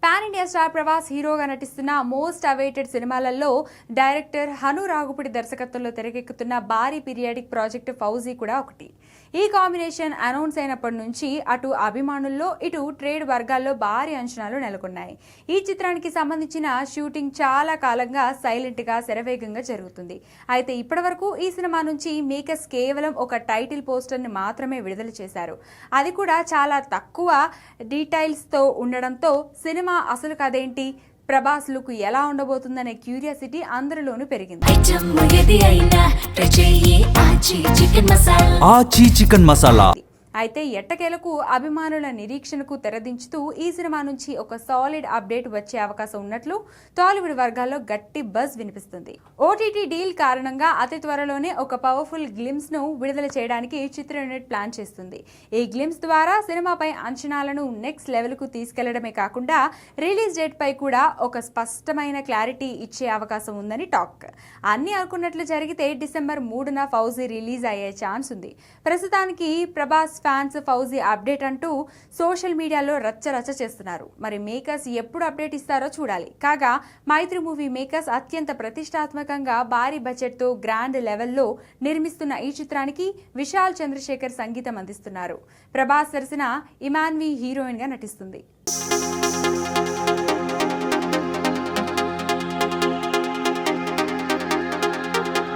Pan India star Prabhas హీరోగా నటిస్తున్న most awaited సినిమాలలో డైరెక్టర్ హను రాఘుపూడి దర్శకత్వంలో తెరకెక్కుతున్న భారీ పీరియాడిక్ ప్రాజెక్టు ఫౌజీ కూడా ఒకటి. ఈ కాంబినేషన్ అనౌన్స్ అయినప్పటి నుంచి అటు అభిమానుల్లో ఇటు ట్రేడ్ వర్గాల్లో భారీ అంచనాలు నెలకొన్నాయి. ఈ చిత్రానికి సంబంధించిన షూటింగ్ చాలా కాలంగా సైలెంట్ గా శరవేగంగా జరుగుతుంది. అయితే ఇప్పటివరకు ఈ సినిమా నుంచి మేకర్స్ కేవలం ఒక టైటిల్ పోస్టర్ ని మాత్రమే విడుదల చేశారు. అది కూడా చాలా తక్కువ డీటెయిల్స్ తో ఉండడంతో సినిమా అసలు కదేంటి, ప్రభాస్ లుక్ ఎలా ఉండబోతుందనే క్యూరియాసిటీ అందరిలోనూ పెరిగింది. ఆచి చికెన్ మసాలా అయితే ఎట్టకేలకు అభిమానుల నిరీక్షణకు తెరదించుతూ ఈ సినిమా నుంచి ఒక సాలిడ్ అప్డేట్ వచ్చే అవకాశం ఉన్నట్లు టాలీవుడ్ వర్గాల్లో గట్టి బజ్ వినిపిస్తుంది. ఓటీటీ డీల్ కారణంగా అతి త్వరలోనే ఒక పవర్ఫుల్ గ్లిమ్స్ ను విడుదల చేయడానికి చిత్ర యూనిట్ ప్లాన్ చేస్తుంది. ఈ గ్లిమ్స్ ద్వారా సినిమాపై అంచనాలను నెక్స్ట్ లెవెల్ కు తీసుకెళ్లడమే కాకుండా రిలీజ్ డేట్ పై కూడా ఒక స్పష్టమైన క్లారిటీ ఇచ్చే అవకాశం ఉందని టాక్. అన్ని అనుకున్నట్లు జరిగితే డిసెంబర్ 3న ఫౌజీ రిలీజ్ అయ్యే ఛాన్స్ ఉంది. ప్రస్తుతానికి ప్రభాస్ ఫ్యాన్స్ ఫౌజీ అప్డేట్ అంటూ సోషల్ మీడియాలో రచ్చ చేస్తున్నారు. మరి మేకర్స్ ఎప్పుడు అప్డేట్ ఇస్తారో చూడాలి. కాగా మైత్రి మూవీ మేకర్స్ అత్యంత ప్రతిష్టాత్మకంగా భారీ బడ్జెట్ తో గ్రాండ్ లెవెల్లో నిర్మిస్తున్న ఈ చిత్రానికి విశాల్ చంద్రశేఖర్ సంగీతం అందిస్తున్నారు. ప్రభాస్ సరసన ఇమాన్వి హీరోయిన్ గా నటిస్తుంది.